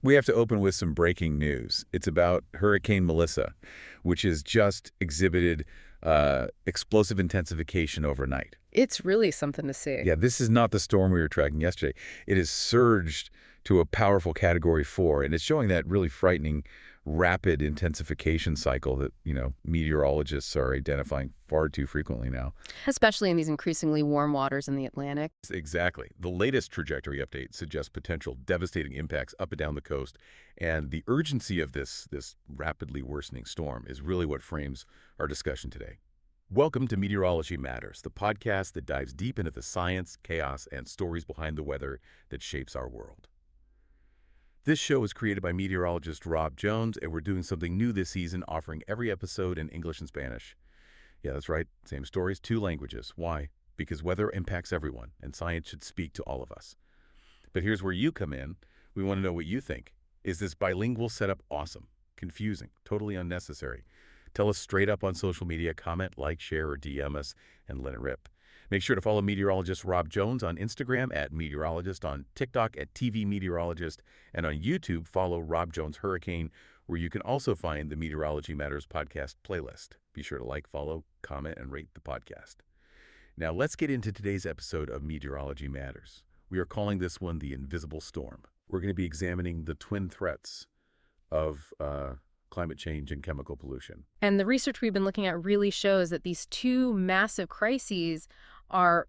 We have to open with some breaking news. It's about Hurricane Melissa, which has just exhibited explosive intensification overnight. It's really something to see. Yeah, this is not the storm we were tracking yesterday. It has surged to a powerful Category 4, and it's showing that really frightening rapid intensification cycle that, meteorologists are identifying far too frequently now. Especially in these increasingly warm waters in the Atlantic. Exactly. The latest trajectory update suggests potential devastating impacts up and down the coast, and the urgency of this rapidly worsening storm is really what frames our discussion today. Welcome to Meteorology Matters, the podcast that dives deep into the science, chaos, and stories behind the weather that shapes our world. This show is created by meteorologist Rob Jones, and we're doing something new this season, offering every episode in English and Spanish. Yeah, that's right. Same stories, two languages. Why? Because weather impacts everyone, and science should speak to all of us. But here's where you come in. We want to know what you think. Is this bilingual setup awesome, confusing, totally unnecessary? Tell us straight up on social media, comment, like, share, or DM us, and let it rip. Make sure to follow meteorologist Rob Jones on Instagram @meteorologist, on TikTok @tvmeteorologist, and on YouTube, follow Rob Jones Hurricane, where you can also find the Meteorology Matters podcast playlist. Be sure to like, follow, comment, and rate the podcast. Now let's get into today's episode of Meteorology Matters. We are calling this one the Invisible Storm. We're going to be examining the twin threats of climate change and chemical pollution. And the research we've been looking at really shows that these two massive crises are,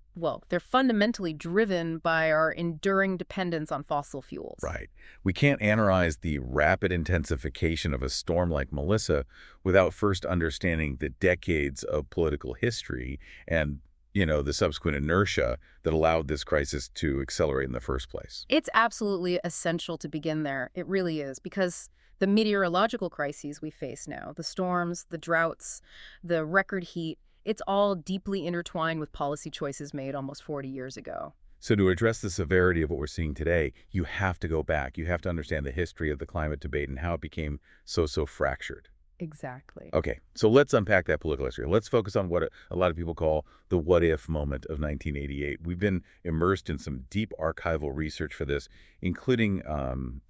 they're fundamentally driven by our enduring dependence on fossil fuels. Right. We can't analyze the rapid intensification of a storm like Melissa without first understanding the decades of political history and, the subsequent inertia that allowed this crisis to accelerate in the first place. It's absolutely essential to begin there. It really is, because the meteorological crises we face now, the storms, the droughts, the record heat, it's all deeply intertwined with policy choices made almost 40 years ago. So to address the severity of what we're seeing today, you have to go back. You have to understand the history of the climate debate and how it became so fractured. Exactly. Okay, so let's unpack that political history. Let's focus on what a lot of people call the what-if moment of 1988. We've been immersed in some deep archival research for this, including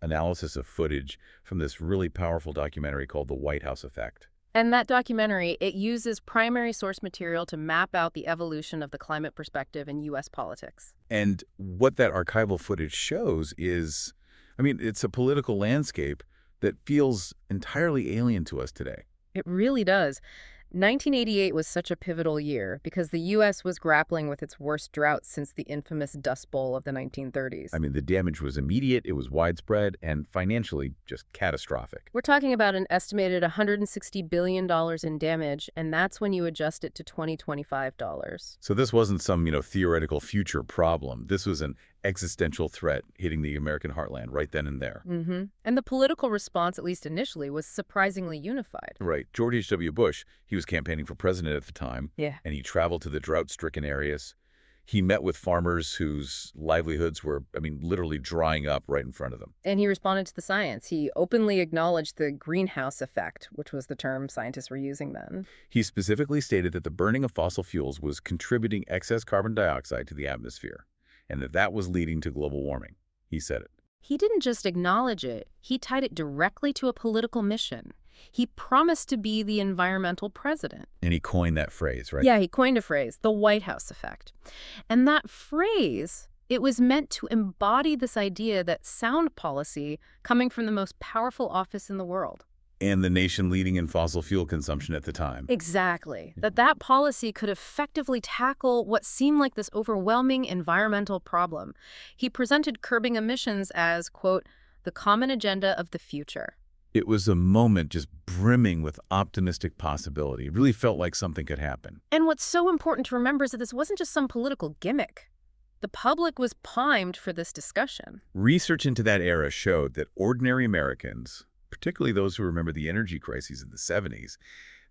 analysis of footage from this really powerful documentary called The White House Effect. And that documentary, it uses primary source material to map out the evolution of the climate perspective in U.S. politics. And what that archival footage shows is, it's a political landscape that feels entirely alien to us today. It really does. 1988 was such a pivotal year because the U.S. was grappling with its worst drought since the infamous Dust Bowl of the 1930s. The damage was immediate, it was widespread, and financially just catastrophic. We're talking about an estimated $160 billion in damage, and that's when you adjust it to $2025. So this wasn't some, theoretical future problem. This was an existential threat hitting the American heartland right then and there. Mm-hmm. And the political response, at least initially, was surprisingly unified. Right. George H.W. Bush, he was campaigning for president at the time. Yeah. And he traveled to the drought-stricken areas. He met with farmers whose livelihoods were, literally drying up right in front of them. And he responded to the science. He openly acknowledged the greenhouse effect, which was the term scientists were using then. He specifically stated that the burning of fossil fuels was contributing excess carbon dioxide to the atmosphere, and that was leading to global warming. He said it. He didn't just acknowledge it. He tied it directly to a political mission. He promised to be the environmental president. And he coined that phrase, right? Yeah, he coined a phrase, the White House effect. And that phrase, it was meant to embody this idea that sound policy coming from the most powerful office in the world. And the nation leading in fossil fuel consumption at the time. Exactly. That policy could effectively tackle what seemed like this overwhelming environmental problem. He presented curbing emissions as, quote, the common agenda of the future. It was a moment just brimming with optimistic possibility. It really felt like something could happen. And what's so important to remember is that this wasn't just some political gimmick. The public was primed for this discussion. Research into that era showed that ordinary Americans, particularly those who remember the energy crises in the 70s,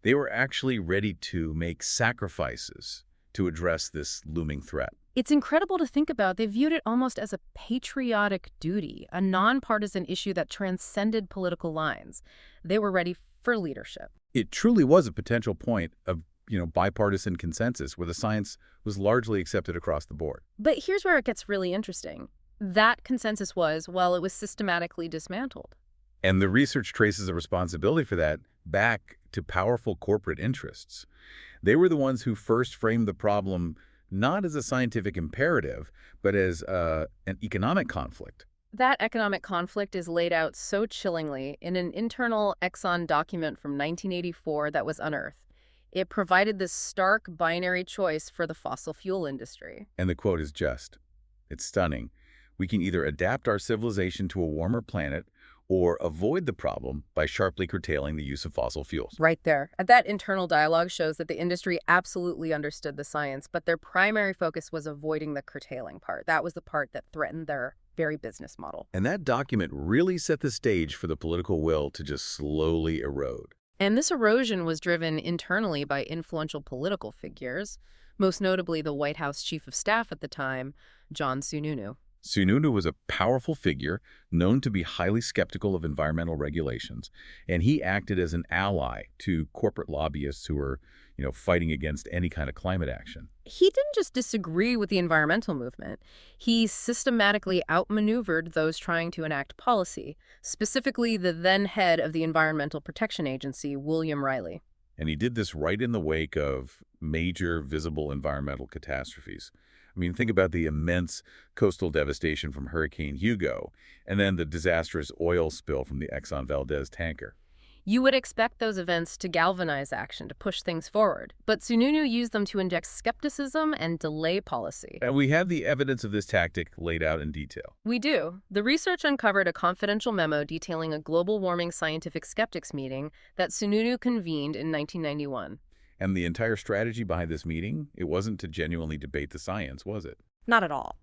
they were actually ready to make sacrifices to address this looming threat. It's incredible to think about. They viewed it almost as a patriotic duty, a nonpartisan issue that transcended political lines. They were ready for leadership. It truly was a potential point of, bipartisan consensus where the science was largely accepted across the board. But here's where it gets really interesting. That consensus was, well, it was systematically dismantled. And the research traces the responsibility for that back to powerful corporate interests. They were the ones who first framed the problem not as a scientific imperative, but as an economic conflict. That economic conflict is laid out so chillingly in an internal Exxon document from 1984 that was unearthed. It provided this stark binary choice for the fossil fuel industry. And the quote is just, it's stunning. We can either adapt our civilization to a warmer planet or avoid the problem by sharply curtailing the use of fossil fuels. Right there. That internal dialogue shows that the industry absolutely understood the science, but their primary focus was avoiding the curtailing part. That was the part that threatened their very business model. And that document really set the stage for the political will to just slowly erode. And this erosion was driven internally by influential political figures, most notably the White House Chief of Staff at the time, John Sununu. Sununu was a powerful figure known to be highly skeptical of environmental regulations, and he acted as an ally to corporate lobbyists who were, fighting against any kind of climate action. He didn't just disagree with the environmental movement. He systematically outmaneuvered those trying to enact policy, specifically the then head of the Environmental Protection Agency, William Riley. And he did this right in the wake of major visible environmental catastrophes. I mean, think about the immense coastal devastation from Hurricane Hugo, and then the disastrous oil spill from the Exxon Valdez tanker. You would expect those events to galvanize action, to push things forward. But Sununu used them to inject skepticism and delay policy. And we have the evidence of this tactic laid out in detail. We do. The research uncovered a confidential memo detailing a global warming scientific skeptics meeting that Sununu convened in 1991. And the entire strategy behind this meeting, it wasn't to genuinely debate the science, was it? Not at all.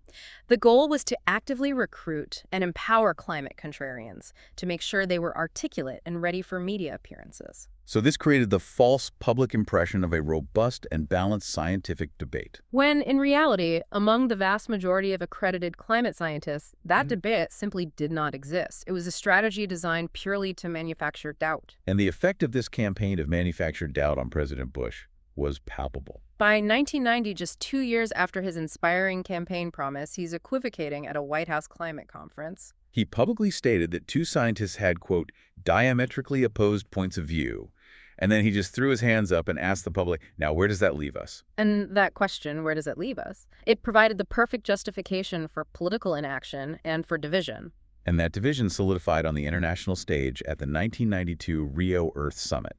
The goal was to actively recruit and empower climate contrarians to make sure they were articulate and ready for media appearances. So this created the false public impression of a robust and balanced scientific debate. When, in reality, among the vast majority of accredited climate scientists, that debate simply did not exist. It was a strategy designed purely to manufacture doubt. And the effect of this campaign of manufactured doubt on President Bush was palpable. By 1990, just 2 years after his inspiring campaign promise, he's equivocating at a White House climate conference. He publicly stated that two scientists had, quote, diametrically opposed points of view. And then he just threw his hands up and asked the public, now where does that leave us? And that question, where does it leave us? It provided the perfect justification for political inaction and for division. And that division solidified on the international stage at the 1992 Rio Earth Summit.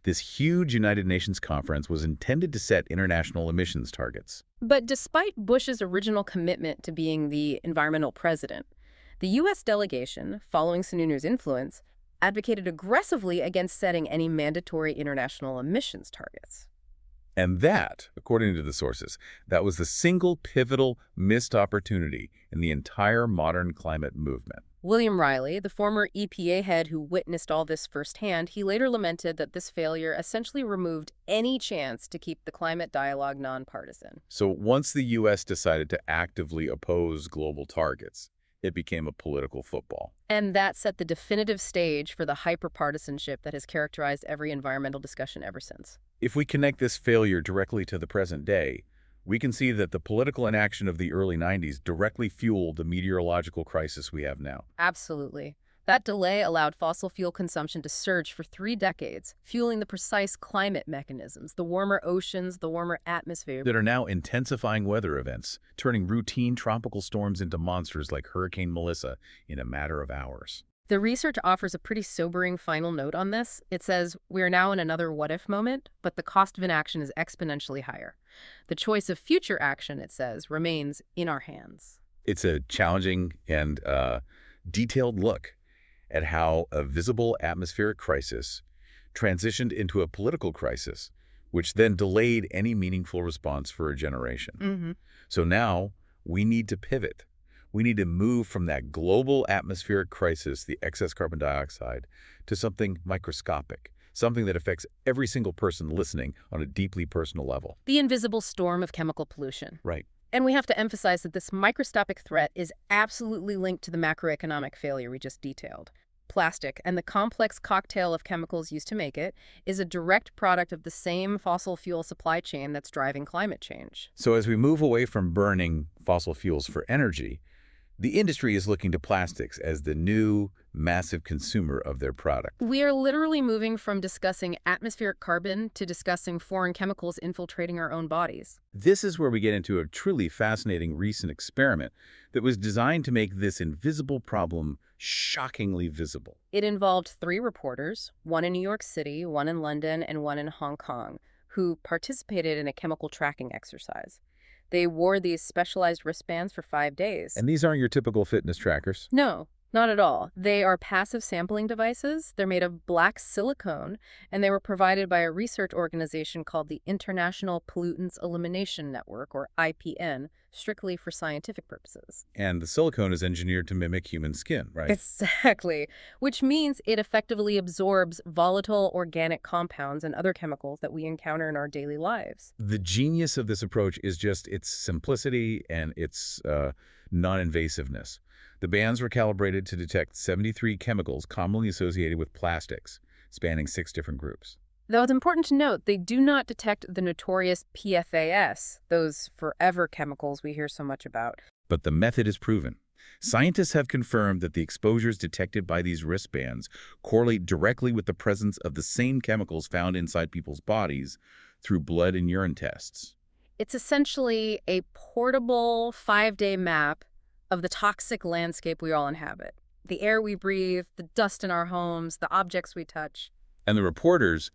This huge United Nations conference was intended to set international emissions targets. But despite Bush's original commitment to being the environmental president, the U.S. delegation, following Sununu's influence, advocated aggressively against setting any mandatory international emissions targets. And that, according to the sources, that was the single pivotal missed opportunity in the entire modern climate movement. William Riley, the former EPA head who witnessed all this firsthand, he later lamented that this failure essentially removed any chance to keep the climate dialogue nonpartisan. So once the U.S. decided to actively oppose global targets, it became a political football. And that set the definitive stage for the hyperpartisanship that has characterized every environmental discussion ever since. If we connect this failure directly to the present day, we can see that the political inaction of the early 90s directly fueled the meteorological crisis we have now. Absolutely. That delay allowed fossil fuel consumption to surge for 3 decades, fueling the precise climate mechanisms, the warmer oceans, the warmer atmosphere, that are now intensifying weather events, turning routine tropical storms into monsters like Hurricane Melissa in a matter of hours. The research offers a pretty sobering final note on this. It says, we are now in another what-if moment, but the cost of inaction is exponentially higher. The choice of future action, it says, remains in our hands. It's a challenging and detailed look at how a visible atmospheric crisis transitioned into a political crisis, which then delayed any meaningful response for a generation. So now we need to pivot. We need to move from that global atmospheric crisis, the excess carbon dioxide, to something microscopic, something that affects every single person listening on a deeply personal level. The invisible storm of chemical pollution. Right. And we have to emphasize that this microscopic threat is absolutely linked to the macroeconomic failure we just detailed. Plastic and the complex cocktail of chemicals used to make it is a direct product of the same fossil fuel supply chain that's driving climate change. So as we move away from burning fossil fuels for energy, The industry is looking to plastics as the new, massive consumer of their product. We are literally moving from discussing atmospheric carbon to discussing foreign chemicals infiltrating our own bodies. This is where we get into a truly fascinating recent experiment that was designed to make this invisible problem shockingly visible. It involved 3 reporters, one in New York City, one in London, and one in Hong Kong, who participated in a chemical tracking exercise. They wore these specialized wristbands for 5 days. And these aren't your typical fitness trackers. No, not at all. They are passive sampling devices. They're made of black silicone, and they were provided by a research organization called the International Pollutants Elimination Network, or IPN, strictly for scientific purposes. And the silicone is engineered to mimic human skin, right? Exactly, which means it effectively absorbs volatile organic compounds and other chemicals that we encounter in our daily lives. The genius of this approach is just its simplicity and its non-invasiveness. The bands were calibrated to detect 73 chemicals commonly associated with plastics, spanning 6 different groups. Though it's important to note, they do not detect the notorious PFAS, those forever chemicals we hear so much about. But the method is proven. Scientists have confirmed that the exposures detected by these wristbands correlate directly with the presence of the same chemicals found inside people's bodies through blood and urine tests. It's essentially a portable 5-day map of the toxic landscape we all inhabit. The air we breathe, the dust in our homes, the objects we touch. And the reporters,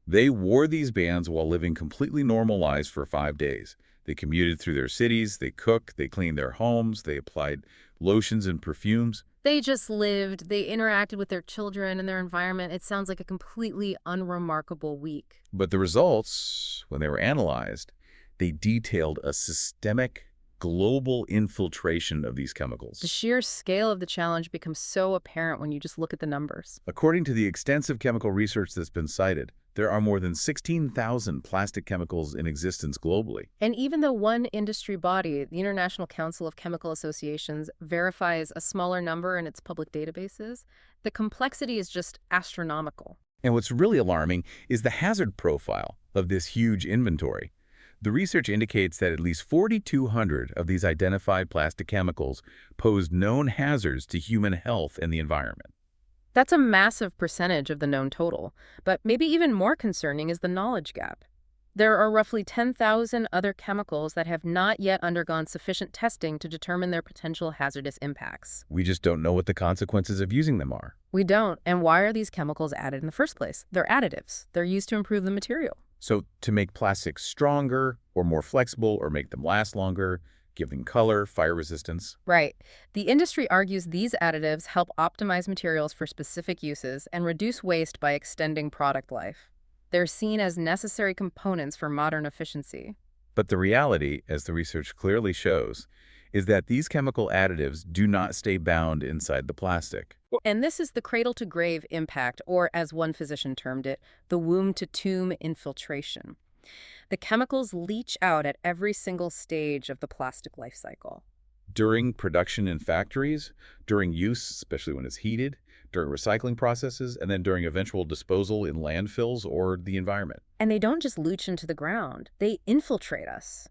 they wore these bands while living completely normal lives for 5 days. They commuted through their cities, they cooked, they cleaned their homes, they applied lotions and perfumes. They just lived, they interacted with their children and their environment. It sounds like a completely unremarkable week. But the results, when they were analyzed, they detailed a systemic, global infiltration of these chemicals. The sheer scale of the challenge becomes so apparent when you just look at the numbers. According to the extensive chemical research that's been cited, there are more than 16,000 plastic chemicals in existence globally. And even though one industry body, the International Council of Chemical Associations, verifies a smaller number in its public databases, the complexity is just astronomical. And what's really alarming is the hazard profile of this huge inventory. The research indicates that at least 4,200 of these identified plastic chemicals pose known hazards to human health and the environment. That's a massive percentage of the known total, but maybe even more concerning is the knowledge gap. There are roughly 10,000 other chemicals that have not yet undergone sufficient testing to determine their potential hazardous impacts. We just don't know what the consequences of using them are. We don't, and why are these chemicals added in the first place? They're additives. They're used to improve the material. So to make plastics stronger or more flexible or make them last longer, give them color, fire resistance. Right. The industry argues these additives help optimize materials for specific uses and reduce waste by extending product life. They're seen as necessary components for modern efficiency. But the reality, as the research clearly shows, is that these chemical additives do not stay bound inside the plastic. And this is the cradle-to-grave impact, or as one physician termed it, the womb-to-tomb infiltration. The chemicals leach out at every single stage of the plastic life cycle. During production in factories, during use, especially when it's heated, during recycling processes, and then during eventual disposal in landfills or the environment. And they don't just leach into the ground, they infiltrate us.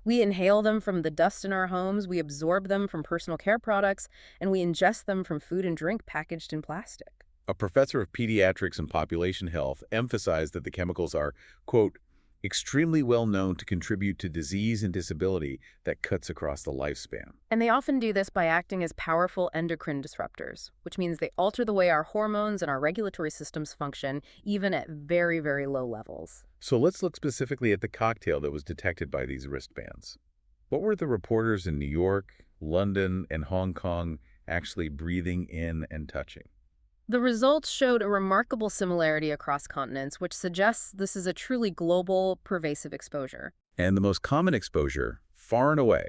We inhale them from the dust in our homes, we absorb them from personal care products, and we ingest them from food and drink packaged in plastic. A professor of pediatrics and population health emphasized that the chemicals are, quote, extremely well known to contribute to disease and disability that cuts across the lifespan. And they often do this by acting as powerful endocrine disruptors, which means they alter the way our hormones and our regulatory systems function, even at very, very low levels. So let's look specifically at the cocktail that was detected by these wristbands. What were the reporters in New York, London, and Hong Kong actually breathing in and touching? The results showed a remarkable similarity across continents, which suggests this is a truly global, pervasive exposure. And the most common exposure, far and away,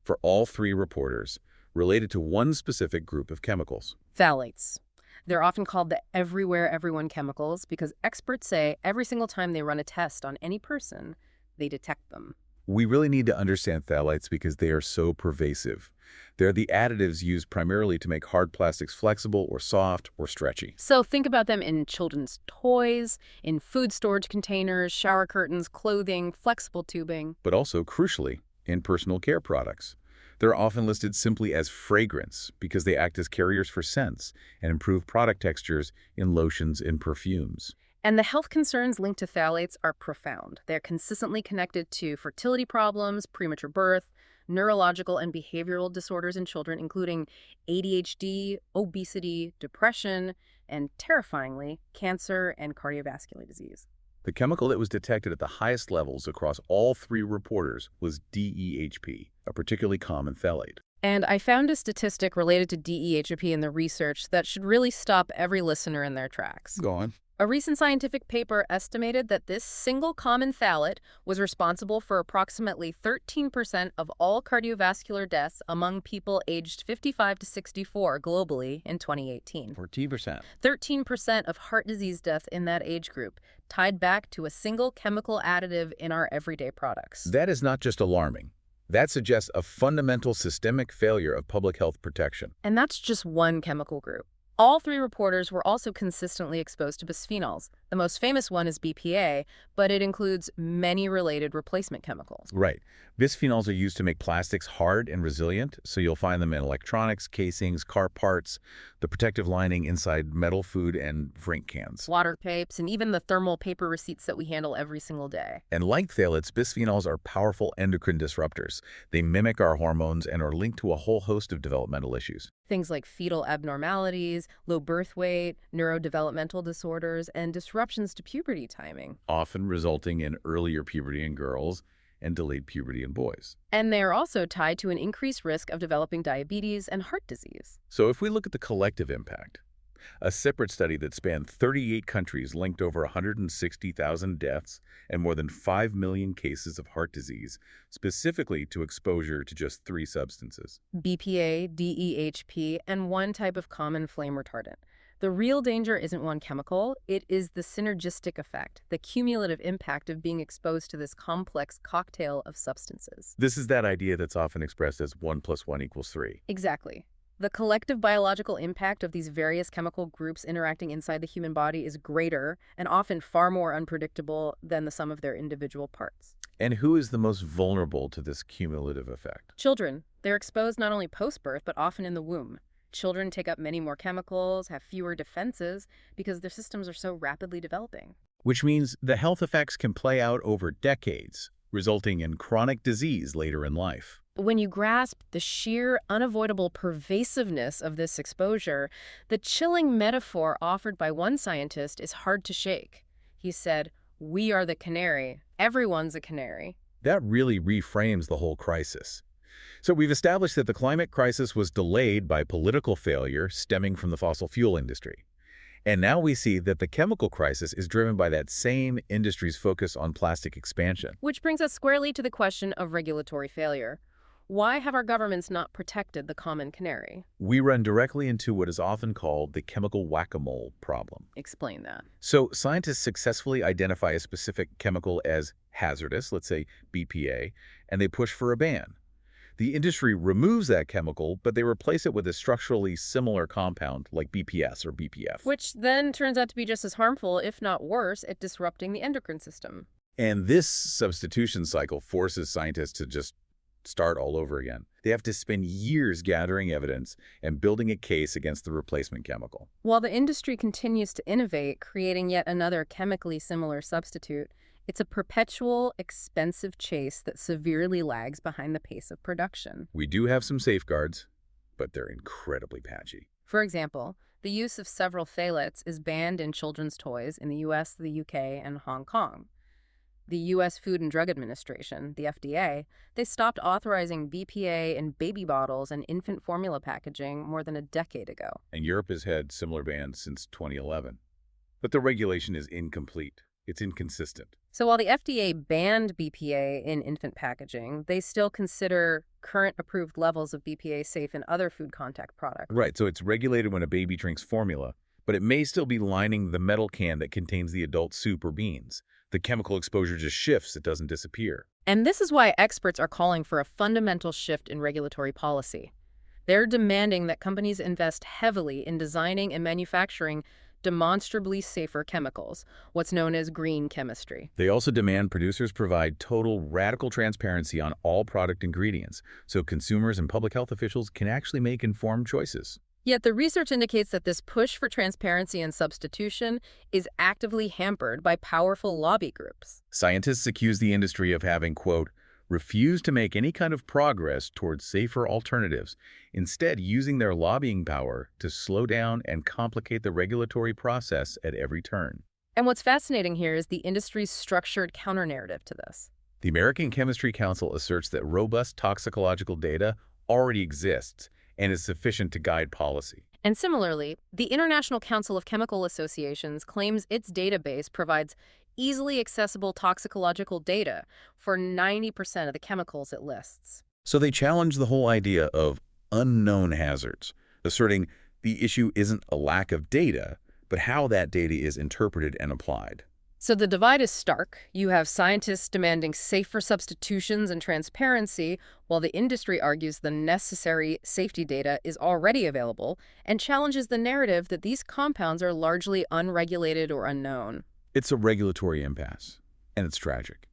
for all 3 reporters, related to one specific group of chemicals. Phthalates. They're often called the everywhere, everyone chemicals because experts say every single time they run a test on any person, they detect them. We really need to understand phthalates because they are so pervasive. They're the additives used primarily to make hard plastics flexible or soft or stretchy. So think about them in children's toys, in food storage containers, shower curtains, clothing, flexible tubing. But also, crucially, in personal care products. They're often listed simply as fragrance because they act as carriers for scents and improve product textures in lotions and perfumes. And the health concerns linked to phthalates are profound. They're consistently connected to fertility problems, premature birth, neurological and behavioral disorders in children, including ADHD, obesity, depression, and terrifyingly, cancer and cardiovascular disease. The chemical that was detected at the highest levels across all three reporters was DEHP, a particularly common phthalate. And I found a statistic related to DEHP in the research that should really stop every listener in their tracks. Go on. A recent scientific paper estimated that this single common phthalate was responsible for approximately 13% of all cardiovascular deaths among people aged 55 to 64 globally in 2018. 14%. 13% of heart disease deaths in that age group tied back to a single chemical additive in our everyday products. That is not just alarming. That suggests a fundamental systemic failure of public health protection. And that's just one chemical group. All three reporters were also consistently exposed to bisphenols. The most famous one is BPA, but it includes many related replacement chemicals. Right. Bisphenols are used to make plastics hard and resilient, so you'll find them in electronics, casings, car parts, the protective lining inside metal food and drink cans. Water pipes, and even the thermal paper receipts that we handle every single day. And like phthalates, bisphenols are powerful endocrine disruptors. They mimic our hormones and are linked to a whole host of developmental issues. Things like fetal abnormalities, low birth weight, neurodevelopmental disorders, and disruptions to puberty timing. Often resulting in earlier puberty in girls and delayed puberty in boys. And they are also tied to an increased risk of developing diabetes and heart disease. So if we look at the collective impact, a separate study that spanned 38 countries linked over 160,000 deaths and more than 5 million cases of heart disease, specifically to exposure to just three substances. BPA, DEHP, and one type of common flame retardant. The real danger isn't one chemical, it is the synergistic effect, the cumulative impact of being exposed to this complex cocktail of substances. This is that idea that's often expressed as 1 + 1 = 3. Exactly. The collective biological impact of these various chemical groups interacting inside the human body is greater and often far more unpredictable than the sum of their individual parts. And who is the most vulnerable to this cumulative effect? Children. They're exposed not only post-birth, but often in the womb. Children take up many more chemicals, have fewer defenses, because their systems are so rapidly developing. Which means the health effects can play out over decades, resulting in chronic disease later in life. When you grasp the sheer, unavoidable pervasiveness of this exposure, the chilling metaphor offered by one scientist is hard to shake. He said, "We are the canary. Everyone's a canary." That really reframes the whole crisis. So we've established that the climate crisis was delayed by political failure stemming from the fossil fuel industry. And now we see that the chemical crisis is driven by that same industry's focus on plastic expansion. Which brings us squarely to the question of regulatory failure. Why have our governments not protected the common canary? We run directly into what is often called the chemical whack-a-mole problem. Explain that. So scientists successfully identify a specific chemical as hazardous, let's say BPA, and they push for a ban. The industry removes that chemical, but they replace it with a structurally similar compound like BPS or BPF. Which then turns out to be just as harmful, if not worse, at disrupting the endocrine system. And this substitution cycle forces scientists to just start all over again. They have to spend years gathering evidence and building a case against the replacement chemical. While the industry continues to innovate, creating yet another chemically similar substitute, it's a perpetual, expensive chase that severely lags behind the pace of production. We do have some safeguards, but they're incredibly patchy. For example, the use of several phthalates is banned in children's toys in the US, the UK, and Hong Kong. The U.S. Food and Drug Administration, the FDA, they stopped authorizing BPA in baby bottles and infant formula packaging more than a decade ago. And Europe has had similar bans since 2011. But the regulation is incomplete. It's inconsistent. So while the FDA banned BPA in infant packaging, they still consider current approved levels of BPA safe in other food contact products. Right, so it's regulated when a baby drinks formula, but it may still be lining the metal can that contains the adult soup or beans. The chemical exposure just shifts, it doesn't disappear. And this is why experts are calling for a fundamental shift in regulatory policy. They're demanding that companies invest heavily in designing and manufacturing demonstrably safer chemicals, what's known as green chemistry. They also demand producers provide total radical transparency on all product ingredients, so consumers and public health officials can actually make informed choices. Yet the research indicates that this push for transparency and substitution is actively hampered by powerful lobby groups. Scientists accuse the industry of having, quote, refused to make any kind of progress towards safer alternatives, instead using their lobbying power to slow down and complicate the regulatory process at every turn. And what's fascinating here is the industry's structured counter-narrative to this. The American Chemistry Council asserts that robust toxicological data already exists and is sufficient to guide policy. And similarly, the International Council of Chemical Associations claims its database provides easily accessible toxicological data for 90% of the chemicals it lists. So they challenge the whole idea of unknown hazards, asserting the issue isn't a lack of data, but how that data is interpreted and applied. So the divide is stark. You have scientists demanding safer substitutions and transparency, while the industry argues the necessary safety data is already available and challenges the narrative that these compounds are largely unregulated or unknown. It's a regulatory impasse, and it's tragic.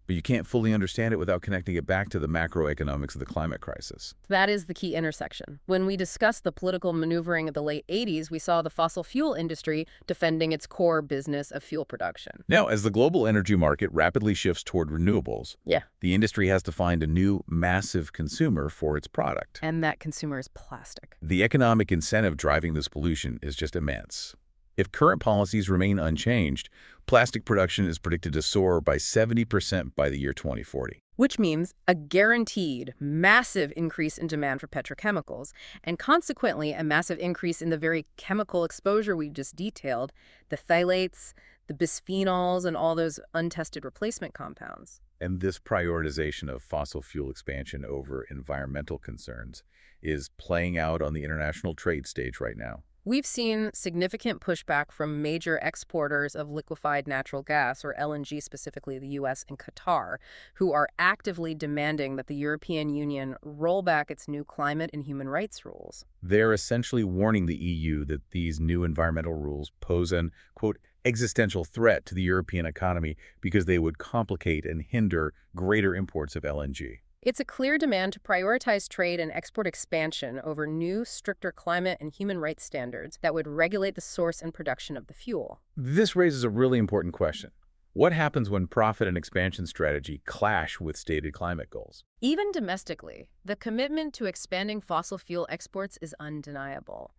But you can't fully understand it without connecting it back to the macroeconomics of the climate crisis. That is the key intersection. When we discussed the political maneuvering of the late 80s, we saw the fossil fuel industry defending its core business of fuel production. Now, as the global energy market rapidly shifts toward renewables, the industry has to find a new, massive consumer for its product. And that consumer is plastic. The economic incentive driving this pollution is just immense. If current policies remain unchanged, plastic production is predicted to soar by 70% by the year 2040. Which means a guaranteed massive increase in demand for petrochemicals, and consequently a massive increase in the very chemical exposure we just detailed, the phthalates, the bisphenols, and all those untested replacement compounds. And this prioritization of fossil fuel expansion over environmental concerns is playing out on the international trade stage right now. We've seen significant pushback from major exporters of liquefied natural gas, or LNG, specifically the U.S. and Qatar, who are actively demanding that the European Union roll back its new climate and human rights rules. They're essentially warning the EU that these new environmental rules pose an, quote, existential threat to the European economy because they would complicate and hinder greater imports of LNG. It's a clear demand to prioritize trade and export expansion over new, stricter climate and human rights standards that would regulate the source and production of the fuel. This raises a really important question. What happens when profit and expansion strategy clash with stated climate goals? Even domestically, the commitment to expanding fossil fuel exports is undeniable.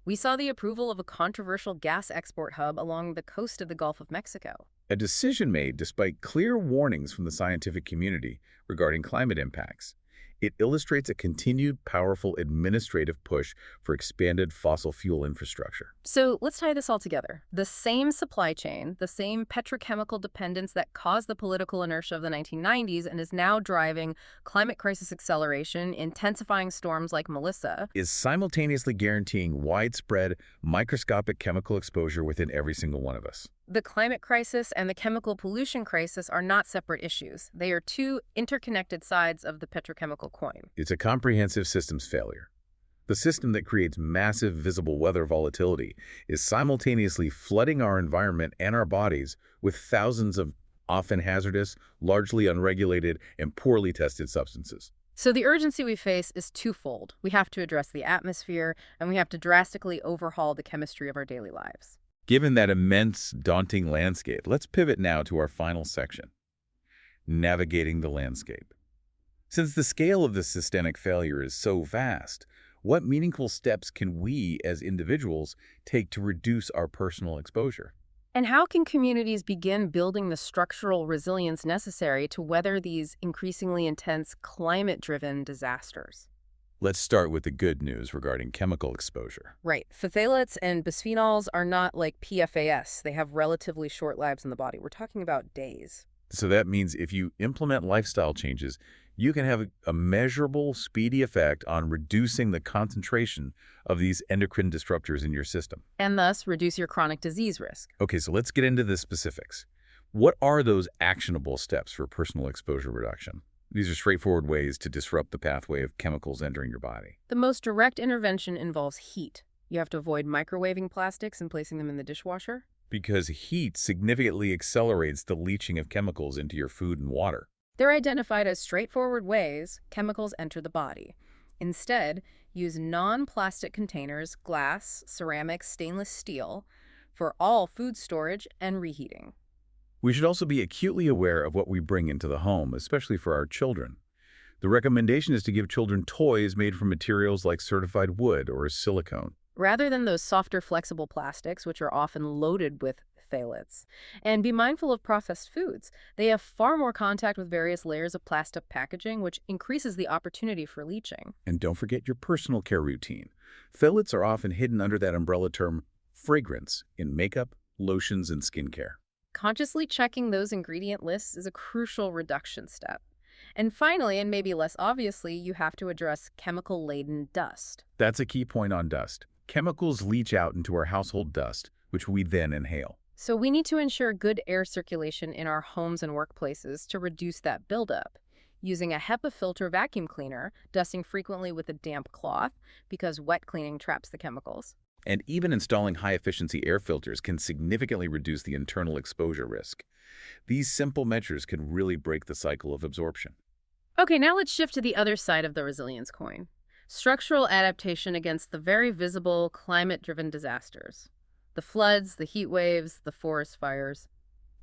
We saw the approval of a controversial gas export hub along the coast of the Gulf of Mexico. A decision made despite clear warnings from the scientific community regarding climate impacts. It illustrates a continued powerful administrative push for expanded fossil fuel infrastructure. So let's tie this all together. The same supply chain, the same petrochemical dependence that caused the political inertia of the 1990s and is now driving climate crisis acceleration, intensifying storms like Melissa, is simultaneously guaranteeing widespread microscopic chemical exposure within every single one of us. The climate crisis and the chemical pollution crisis are not separate issues. They are two interconnected sides of the petrochemical coin. It's a comprehensive systems failure. The system that creates massive visible weather volatility is simultaneously flooding our environment and our bodies with thousands of often hazardous, largely unregulated, and poorly tested substances. So the urgency we face is twofold. We have to address the atmosphere, and we have to drastically overhaul the chemistry of our daily lives. Given that immense, daunting landscape, let's pivot now to our final section, navigating the landscape. Since the scale of this systemic failure is so vast, what meaningful steps can we as individuals take to reduce our personal exposure? And how can communities begin building the structural resilience necessary to weather these increasingly intense climate-driven disasters? Let's start with the good news regarding chemical exposure. Right. Phthalates and bisphenols are not like PFAS. They have relatively short lives in the body. We're talking about days. So that means if you implement lifestyle changes, you can have a measurable, speedy effect on reducing the concentration of these endocrine disruptors in your system. And thus reduce your chronic disease risk. Okay, so let's get into the specifics. What are those actionable steps for personal exposure reduction? These are straightforward ways to disrupt the pathway of chemicals entering your body. The most direct intervention involves heat. You have to avoid microwaving plastics and placing them in the dishwasher. Because heat significantly accelerates the leaching of chemicals into your food and water. They're identified as straightforward ways chemicals enter the body. Instead, use non-plastic containers, glass, ceramic, stainless steel, for all food storage and reheating. We should also be acutely aware of what we bring into the home, especially for our children. The recommendation is to give children toys made from materials like certified wood or silicone. Rather than those softer, flexible plastics, which are often loaded with phthalates. And be mindful of processed foods. They have far more contact with various layers of plastic packaging, which increases the opportunity for leaching. And don't forget your personal care routine. Phthalates are often hidden under that umbrella term fragrance in makeup, lotions, and skincare. Consciously checking those ingredient lists is a crucial reduction step. And finally, and maybe less obviously, you have to address chemical-laden dust. That's a key point on dust. Chemicals leach out into our household dust, which we then inhale. So we need to ensure good air circulation in our homes and workplaces to reduce that buildup. Using a HEPA filter vacuum cleaner, dusting frequently with a damp cloth, because wet cleaning traps the chemicals. And even installing high-efficiency air filters can significantly reduce the internal exposure risk. These simple measures can really break the cycle of absorption. Okay, now let's shift to the other side of the resilience coin. Structural adaptation against the very visible climate-driven disasters. The floods, the heat waves, the forest fires.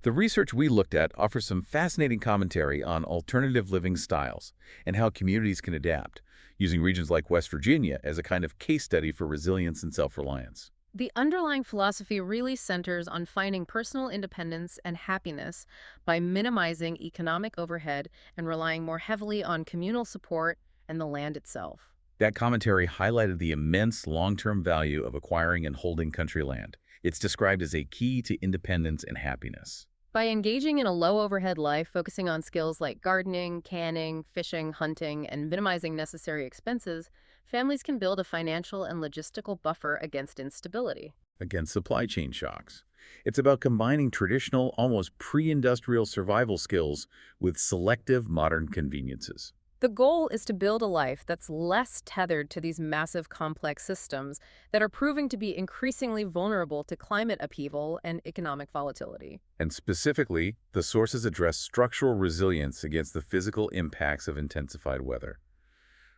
The research we looked at offers some fascinating commentary on alternative living styles and how communities can adapt, using regions like West Virginia as a kind of case study for resilience and self-reliance. The underlying philosophy really centers on finding personal independence and happiness by minimizing economic overhead and relying more heavily on communal support and the land itself. That commentary highlighted the immense long-term value of acquiring and holding country land. It's described as a key to independence and happiness. By engaging in a low-overhead life, focusing on skills like gardening, canning, fishing, hunting, and minimizing necessary expenses, families can build a financial and logistical buffer against instability. Against supply chain shocks. It's about combining traditional, almost pre-industrial survival skills with selective modern conveniences. The goal is to build a life that's less tethered to these massive complex systems that are proving to be increasingly vulnerable to climate upheaval and economic volatility. And specifically, the sources address structural resilience against the physical impacts of intensified weather.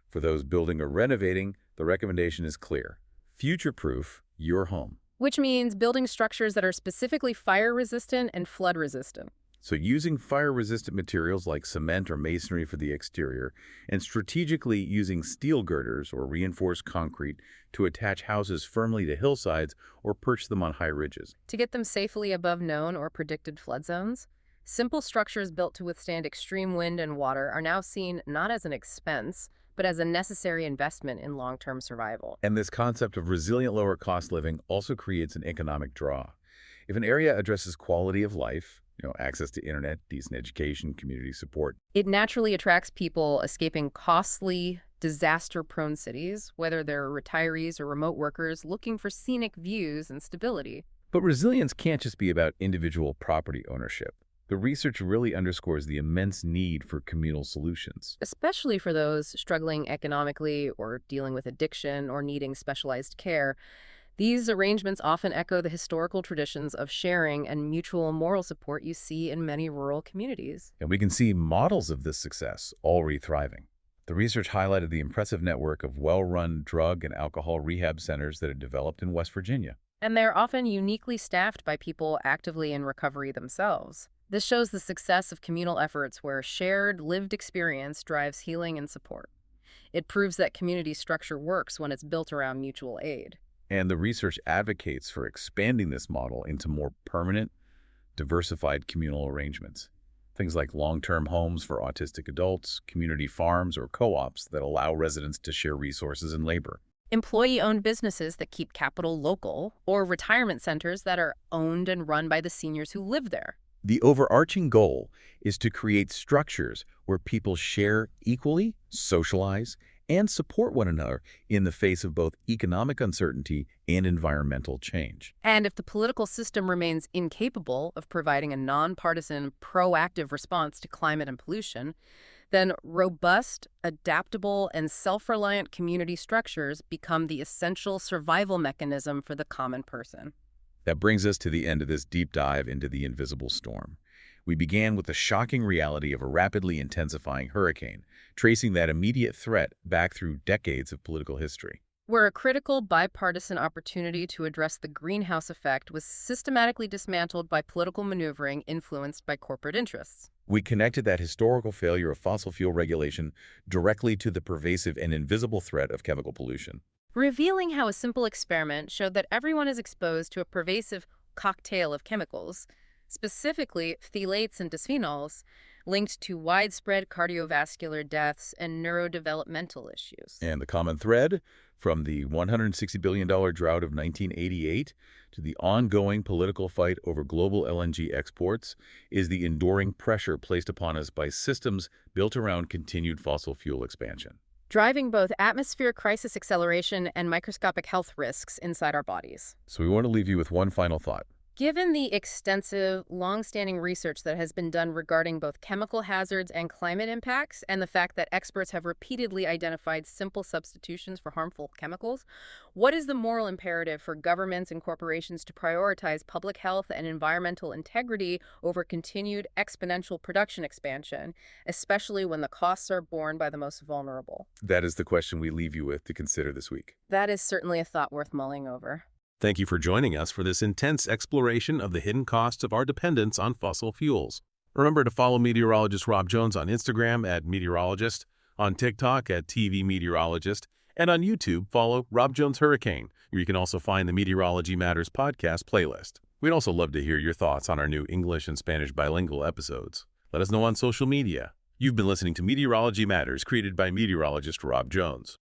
For those building or renovating, the recommendation is clear. Future-proof your home. Which means building structures that are specifically fire-resistant and flood-resistant. So using fire-resistant materials like cement or masonry for the exterior, and strategically using steel girders or reinforced concrete to attach houses firmly to hillsides or perch them on high ridges. To get them safely above known or predicted flood zones, simple structures built to withstand extreme wind and water are now seen not as an expense, but as a necessary investment in long-term survival. And this concept of resilient lower-cost living also creates an economic draw. If an area addresses quality of life, access to internet, decent education, community support, it naturally attracts people escaping costly, disaster-prone cities, whether they're retirees or remote workers looking for scenic views and stability. But resilience can't just be about individual property ownership. The research really underscores the immense need for communal solutions. Especially for those struggling economically or dealing with addiction or needing specialized care. These arrangements often echo the historical traditions of sharing and mutual moral support you see in many rural communities. And we can see models of this success already thriving. The research highlighted the impressive network of well-run drug and alcohol rehab centers that had developed in West Virginia. And they're often uniquely staffed by people actively in recovery themselves. This shows the success of communal efforts where shared, lived experience drives healing and support. It proves that community structure works when it's built around mutual aid. And the research advocates for expanding this model into more permanent, diversified communal arrangements. Things like long-term homes for autistic adults, community farms, or co-ops that allow residents to share resources and labor. Employee-owned businesses that keep capital local, or retirement centers that are owned and run by the seniors who live there. The overarching goal is to create structures where people share equally, socialize, and support one another in the face of both economic uncertainty and environmental change. And if the political system remains incapable of providing a nonpartisan, proactive response to climate and pollution, then robust, adaptable, and self-reliant community structures become the essential survival mechanism for the common person. That brings us to the end of this deep dive into the invisible storm. We began with the shocking reality of a rapidly intensifying hurricane, tracing that immediate threat back through decades of political history. Where a critical bipartisan opportunity to address the greenhouse effect was systematically dismantled by political maneuvering influenced by corporate interests. We connected that historical failure of fossil fuel regulation directly to the pervasive and invisible threat of chemical pollution. Revealing how a simple experiment showed that everyone is exposed to a pervasive cocktail of chemicals, specifically phthalates and bisphenols, linked to widespread cardiovascular deaths and neurodevelopmental issues. And the common thread, from the $160 billion drought of 1988 to the ongoing political fight over global LNG exports, is the enduring pressure placed upon us by systems built around continued fossil fuel expansion. Driving both atmospheric crisis acceleration and microscopic health risks inside our bodies. So we want to leave you with one final thought. Given the extensive, long-standing research that has been done regarding both chemical hazards and climate impacts, and the fact that experts have repeatedly identified simple substitutions for harmful chemicals, what is the moral imperative for governments and corporations to prioritize public health and environmental integrity over continued exponential production expansion, especially when the costs are borne by the most vulnerable? That is the question we leave you with to consider this week. That is certainly a thought worth mulling over. Thank you for joining us for this intense exploration of the hidden costs of our dependence on fossil fuels. Remember to follow meteorologist Rob Jones on Instagram @meteorologist, on TikTok @tvmeteorologist, and on YouTube follow Rob Jones Hurricane, where you can also find the Meteorology Matters podcast playlist. We'd also love to hear your thoughts on our new English and Spanish bilingual episodes. Let us know on social media. You've been listening to Meteorology Matters, created by meteorologist Rob Jones.